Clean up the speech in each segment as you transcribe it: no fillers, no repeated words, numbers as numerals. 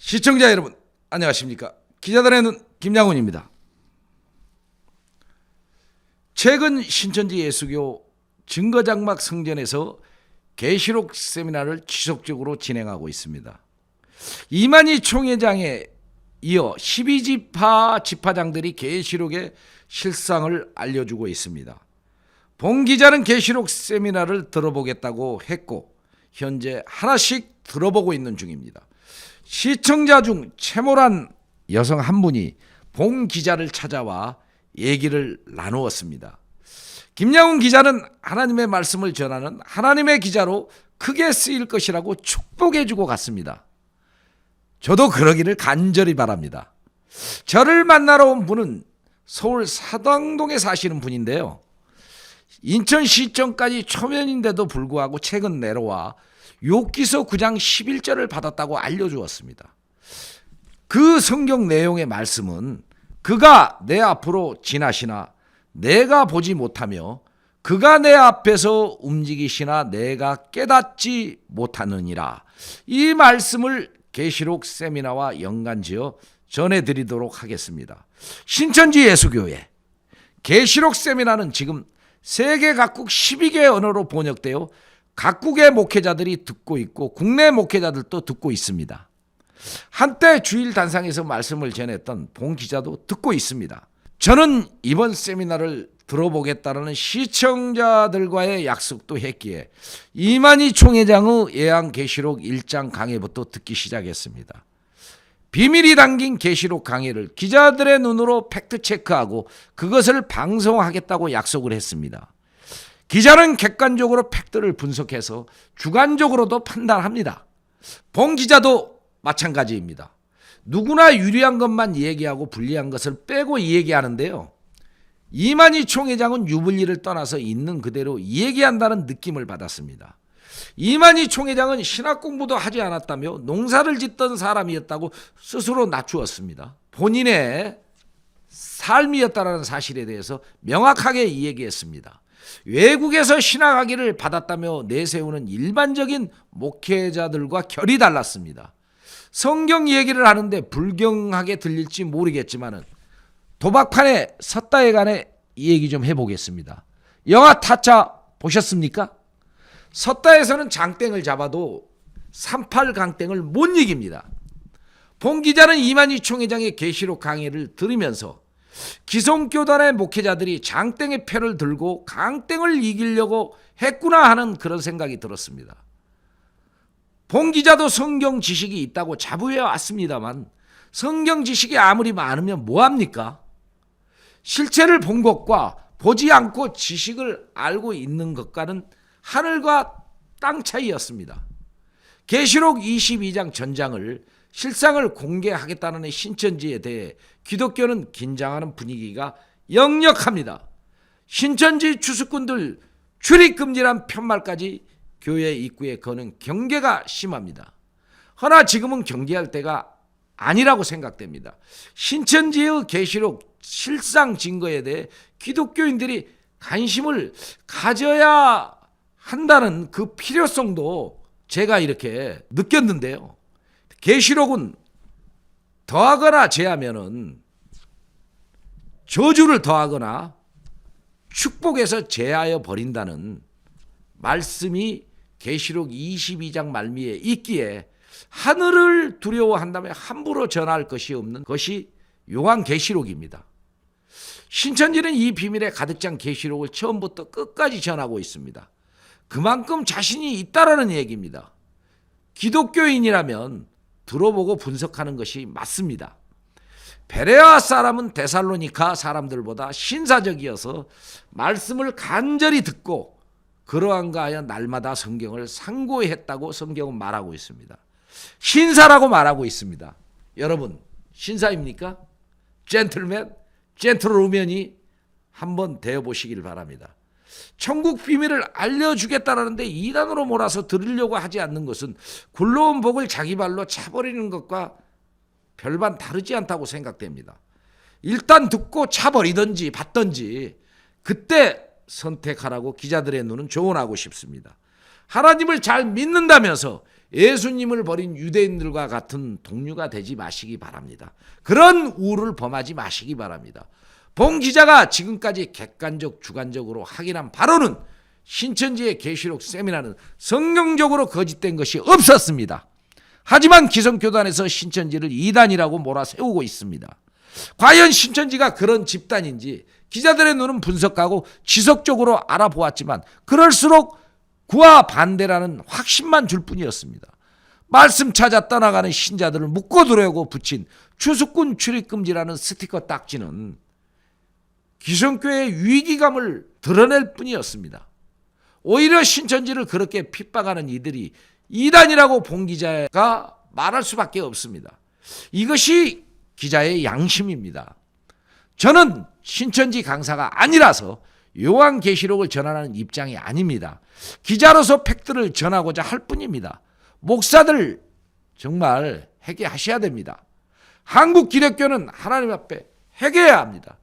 시청자 여러분 안녕하십니까. 기자들의 눈 김양훈입니다. 최근 신천지 예수교 증거장막 성전에서 계시록 세미나를 지속적으로 진행하고 있습니다. 이만희 총회장에 이어 12지파 지파장들이 계시록의 실상을 알려주고 있습니다. 봉 기자는 계시록 세미나를 들어보겠다고 했고 현재 하나씩 들어보고 있는 중입니다. 시청자 중 채모란 여성 한 분이 봉 기자를 찾아와 얘기를 나누었습니다. 김양훈 기자는 하나님의 말씀을 전하는 하나님의 기자로 크게 쓰일 것이라고 축복해주고 갔습니다. 저도 그러기를 간절히 바랍니다. 저를 만나러 온 분은 서울 사당동에 사시는 분인데요. 인천시청까지 초면인데도 불구하고 최근 내려와 욥기서 9장 11절을 받았다고 알려주었습니다. 그 성경 내용의 말씀은 그가 내 앞으로 지나시나 내가 보지 못하며 그가 내 앞에서 움직이시나 내가 깨닫지 못하느니라. 이 말씀을 계시록 세미나와 연관지어 전해드리도록 하겠습니다. 신천지 예수교회 계시록 세미나는 지금 세계 각국 12개 언어로 번역되어 각국의 목회자들이 듣고 있고 국내 목회자들도 듣고 있습니다. 한때 주일 단상에서 말씀을 전했던 봉 기자도 듣고 있습니다. 저는 이번 세미나를 들어보겠다는 시청자들과의 약속도 했기에 이만희 총회장의 예한 계시록 1장 강해부터 듣기 시작했습니다. 비밀이 담긴 계시록 강해를 기자들의 눈으로 팩트체크하고 그것을 방송하겠다고 약속을 했습니다. 기자는 객관적으로 팩트를 분석해서 주관적으로도 판단합니다. 봉 기자도 마찬가지입니다. 누구나 유리한 것만 얘기하고 불리한 것을 빼고 얘기하는데요. 이만희 총회장은 유불리를 떠나서 있는 그대로 얘기한다는 느낌을 받았습니다. 이만희 총회장은 신학 공부도 하지 않았다며 농사를 짓던 사람이었다고 스스로 낮추었습니다. 본인의 삶이었다는 사실에 대해서 명확하게 얘기했습니다. 외국에서 신학학위를 받았다며 내세우는 일반적인 목회자들과 결이 달랐습니다. 성경 얘기를 하는데 불경하게 들릴지 모르겠지만 도박판에 섰다에 관해 이 얘기 좀 해보겠습니다. 영화 타짜 보셨습니까? 섰다에서는 장땡을 잡아도 38강땡을 못 이깁니다. 봉 기자는 이만희 총회장의 계시록 강의를 들으면서 기성교단의 목회자들이 장땡의 편을 들고 강땡을 이기려고 했구나 하는 그런 생각이 들었습니다. 봉 기자도 성경 지식이 있다고 자부해 왔습니다만 성경 지식이 아무리 많으면 뭐합니까? 실체를 본 것과 보지 않고 지식을 알고 있는 것과는 하늘과 땅 차이였습니다. 계시록 22장 전장을 실상을 공개하겠다는 신천지에 대해 기독교는 긴장하는 분위기가 역력합니다. 신천지 추수꾼들 출입금지란 편말까지 교회 입구에 거는 경계가 심합니다. 허나 지금은 경계할 때가 아니라고 생각됩니다. 신천지의 계시록 실상 증거에 대해 기독교인들이 관심을 가져야 한다는 그 필요성도 제가 이렇게 느꼈는데요. 계시록은 더하거나 제하면은 저주를 더하거나 축복에서 제하여 버린다는 말씀이 계시록 22장 말미에 있기에 하늘을 두려워한다면 함부로 전할 것이 없는 것이 요한계시록입니다. 신천지는 이 비밀에 가득 찬 계시록을 처음부터 끝까지 전하고 있습니다. 그만큼 자신이 있다라는 얘기입니다. 기독교인이라면 들어보고 분석하는 것이 맞습니다. 베레아 사람은 데살로니가 사람들보다 신사적이어서 말씀을 간절히 듣고 그러한가 하여 날마다 성경을 상고했다고 성경은 말하고 있습니다. 신사라고 말하고 있습니다. 여러분 신사입니까? 젠틀맨, 젠틀우먼이 한번 되어보시길 바랍니다. 천국 비밀을 알려주겠다라는데 이단으로 몰아서 들으려고 하지 않는 것은 굴러온 복을 자기 발로 차버리는 것과 별반 다르지 않다고 생각됩니다. 일단 듣고 차버리든지 받든지 그때 선택하라고 기자들의 눈은 조언하고 싶습니다. 하나님을 잘 믿는다면서 예수님을 버린 유대인들과 같은 동류가 되지 마시기 바랍니다. 그런 우를 범하지 마시기 바랍니다. 본 기자가 지금까지 객관적 주관적으로 확인한 바로는 신천지의 계시록 세미나는 성경적으로 거짓된 것이 없었습니다. 하지만 기성교단에서 신천지를 이단이라고 몰아세우고 있습니다. 과연 신천지가 그런 집단인지 기자들의 눈은 분석하고 지속적으로 알아보았지만 그럴수록 그와 반대라는 확신만 줄 뿐이었습니다. 말씀 찾아 떠나가는 신자들을 묶어두려고 붙인 추수꾼 출입금지라는 스티커 딱지는 기성교회의 위기감을 드러낼 뿐이었습니다. 오히려 신천지를 그렇게 핍박하는 이들이 이단이라고 본 기자가 말할 수밖에 없습니다. 이것이 기자의 양심입니다. 저는 신천지 강사가 아니라서 요한계시록을 전하는 입장이 아닙니다. 기자로서 팩트를 전하고자 할 뿐입니다. 목사들 정말 회개하셔야 됩니다. 한국 기독교는 하나님 앞에 회개해야 합니다.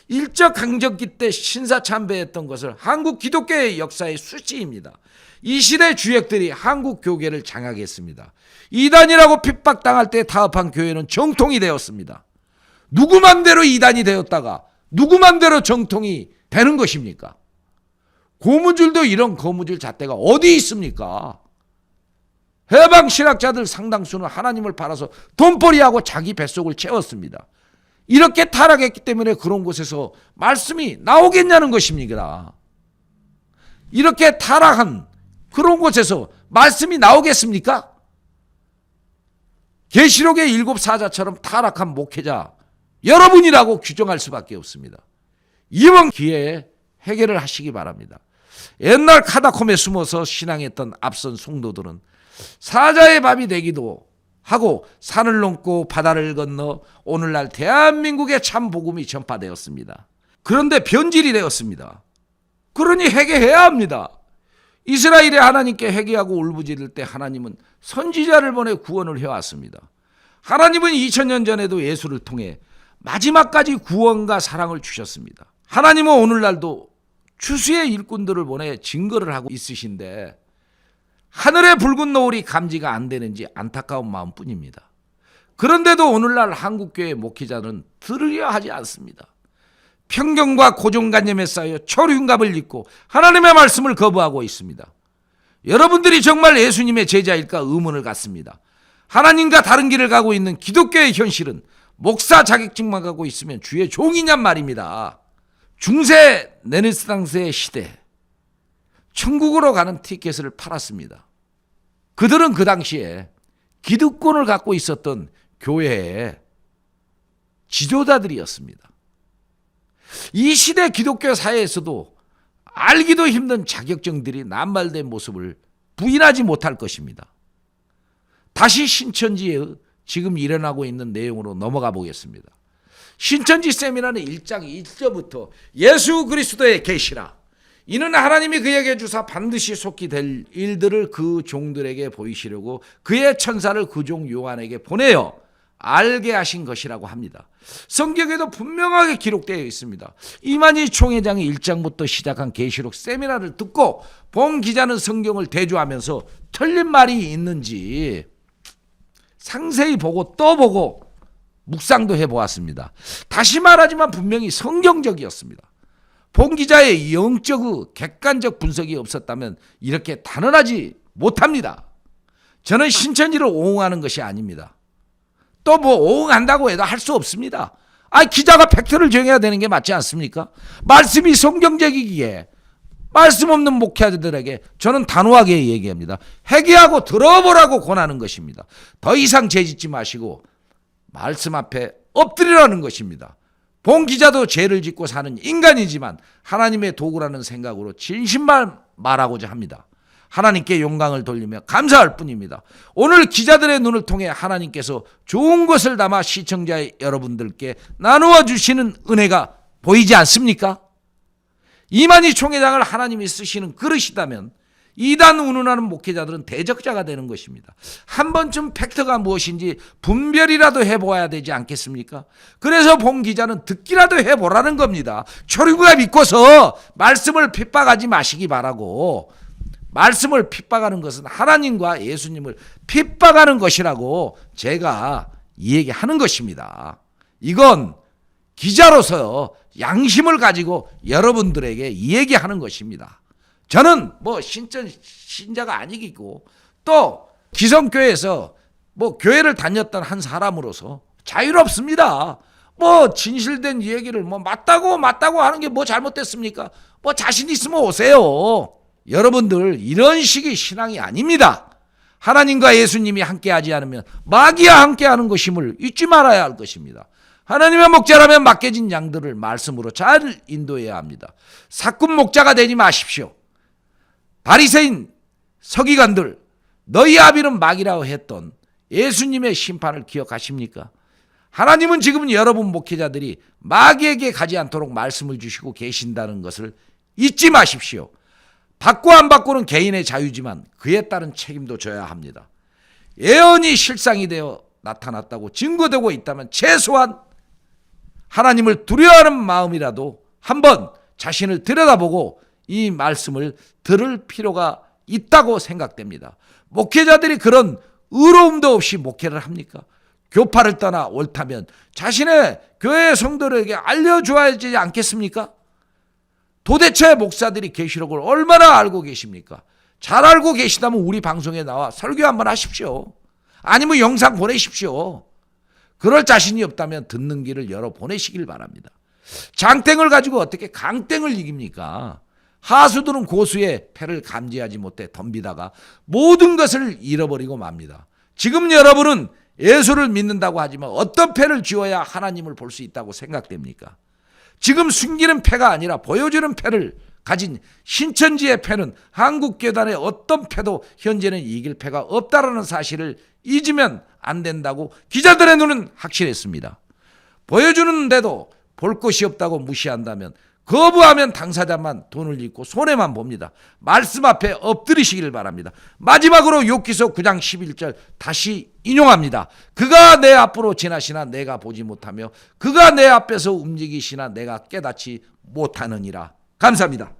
일제강점기 때 신사참배했던 것을 한국 기독교의 역사의 수치입니다. 이 시대 주역들이 한국 교계를 장악했습니다. 이단이라고 핍박당할 때 타협한 교회는 정통이 되었습니다. 누구 맘대로 이단이 되었다가 누구 맘대로 정통이 되는 것입니까? 고무줄도 이런 거무줄 잣대가 어디 있습니까? 해방 신학자들 상당수는 하나님을 팔아서 돈벌이하고 자기 뱃속을 채웠습니다. 이렇게 타락했기 때문에 그런 곳에서 말씀이 나오겠냐는 것입니다. 이렇게 타락한 그런 곳에서 말씀이 나오겠습니까? 계시록의 7 사자처럼 타락한 목회자 여러분이라고 규정할 수밖에 없습니다. 이번 기회에 해결을 하시기 바랍니다. 옛날 카다콤에 숨어서 신앙했던 앞선 성도들은 사자의 밥이 되기도 하고 산을 넘고 바다를 건너 오늘날 대한민국의 참 복음이 전파되었습니다. 그런데 변질이 되었습니다. 그러니 회개해야 합니다. 이스라엘의 하나님께 회개하고 울부짖을 때 하나님은 선지자를 보내 구원을 해왔습니다. 하나님은 2000년 전에도 예수를 통해 마지막까지 구원과 사랑을 주셨습니다. 하나님은 오늘날도 추수의 일꾼들을 보내 증거를 하고 있으신데 하늘의 붉은 노을이 감지가 안 되는지 안타까운 마음뿐입니다. 그런데도 오늘날 한국교회 목회자는 들으려 하지 않습니다. 편견과 고정관념에 쌓여 초류감을 입고 하나님의 말씀을 거부하고 있습니다. 여러분들이 정말 예수님의 제자일까 의문을 갖습니다. 하나님과 다른 길을 가고 있는 기독교의 현실은 목사 자격증만 갖고 있으면 주의 종이냔 말입니다. 중세 르네상스의 시대 천국으로 가는 티켓을 팔았습니다. 그들은 그 당시에 기득권을 갖고 있었던 교회의 지도자들이었습니다. 이 시대 기독교 사회에서도 알기도 힘든 자격증들이 남발된 모습을 부인하지 못할 것입니다. 다시 신천지에 지금 일어나고 있는 내용으로 넘어가 보겠습니다. 신천지 세미나는 1장 1절부터 예수 그리스도의 계시라 이는 하나님이 그에게 주사 반드시 속히 될 일들을 그 종들에게 보이시려고 그의 천사를 그 종 요한에게 보내어 알게 하신 것이라고 합니다. 성경에도 분명하게 기록되어 있습니다. 이만희 총회장이 1장부터 시작한 계시록 세미나를 듣고 본 기자는 성경을 대조하면서 틀린 말이 있는지 상세히 보고 또 보고 묵상도 해보았습니다. 다시 말하지만 분명히 성경적이었습니다. 본 기자의 영적 객관적 분석이 없었다면 이렇게 단언하지 못합니다. 저는 신천지를 옹호하는 것이 아닙니다. 또 뭐 옹호한다고 해도 할 수 없습니다. 기자가 팩트를 정해야 되는 게 맞지 않습니까? 말씀이 성경적이기에 말씀 없는 목회자들에게 저는 단호하게 얘기합니다. 회개하고 들어보라고 권하는 것입니다. 더 이상 죄짓지 마시고 말씀 앞에 엎드리라는 것입니다. 본 기자도 죄를 짓고 사는 인간이지만 하나님의 도구라는 생각으로 진심만 말하고자 합니다. 하나님께 영광을 돌리며 감사할 뿐입니다. 오늘 기자들의 눈을 통해 하나님께서 좋은 것을 담아 시청자 여러분들께 나누어 주시는 은혜가 보이지 않습니까? 이만희 총회장을 하나님이 쓰시는 그릇이다면 이단 운운하는 목회자들은 대적자가 되는 것입니다. 한 번쯤 팩트가 무엇인지 분별이라도 해보아야 되지 않겠습니까? 그래서 본 기자는 듣기라도 해보라는 겁니다. 초류가 믿고서 말씀을 핍박하지 마시기 바라고 말씀을 핍박하는 것은 하나님과 예수님을 핍박하는 것이라고 제가 이 얘기하는 것입니다. 이건 기자로서 양심을 가지고 여러분들에게 이 얘기하는 것입니다. 저는 뭐 신자가 아니고 또 기성교회에서 뭐 교회를 다녔던 한 사람으로서 자유롭습니다. 뭐 진실된 얘기를 뭐 맞다고 하는 게 뭐 잘못됐습니까? 뭐 자신 있으면 오세요. 여러분들 이런 식의 신앙이 아닙니다. 하나님과 예수님이 함께하지 않으면 마귀와 함께하는 것임을 잊지 말아야 할 것입니다. 하나님의 목자라면 맡겨진 양들을 말씀으로 잘 인도해야 합니다. 사꾼 목자가 되지 마십시오. 바리새인 서기관들 너희 아비는 마귀라고 했던 예수님의 심판을 기억하십니까? 하나님은 지금 여러분 목회자들이 마귀에게 가지 않도록 말씀을 주시고 계신다는 것을 잊지 마십시오. 받고 안 받고는 개인의 자유지만 그에 따른 책임도 져야 합니다. 예언이 실상이 되어 나타났다고 증거되고 있다면 최소한 하나님을 두려워하는 마음이라도 한번 자신을 들여다보고 이 말씀을 들을 필요가 있다고 생각됩니다. 목회자들이 그런 의로움도 없이 목회를 합니까? 교파를 떠나 옳다면 자신의 교회 성도들에게 알려줘야 하지 않겠습니까? 도대체 목사들이 계시록을 얼마나 알고 계십니까? 잘 알고 계시다면 우리 방송에 나와 설교 한번 하십시오. 아니면 영상 보내십시오. 그럴 자신이 없다면 듣는 길을 열어 보내시길 바랍니다. 장땡을 가지고 어떻게 강땡을 이깁니까? 하수들은 고수의 패를 감지하지 못해 덤비다가 모든 것을 잃어버리고 맙니다. 지금 여러분은 예수를 믿는다고 하지만 어떤 패를 쥐어야 하나님을 볼 수 있다고 생각됩니까? 지금 숨기는 패가 아니라 보여주는 패를 가진 신천지의 패는 한국교단의 어떤 패도 현재는 이길 패가 없다라는 사실을 잊으면 안 된다고 기자들의 눈은 확실했습니다. 보여주는데도 볼 것이 없다고 무시한다면 거부하면 당사자만 돈을 잃고 손해만 봅니다. 말씀 앞에 엎드리시길 바랍니다. 마지막으로 욥기서 9장 11절 다시 인용합니다. 그가 내 앞으로 지나시나 내가 보지 못하며 그가 내 앞에서 움직이시나 내가 깨닫지 못하느니라. 감사합니다.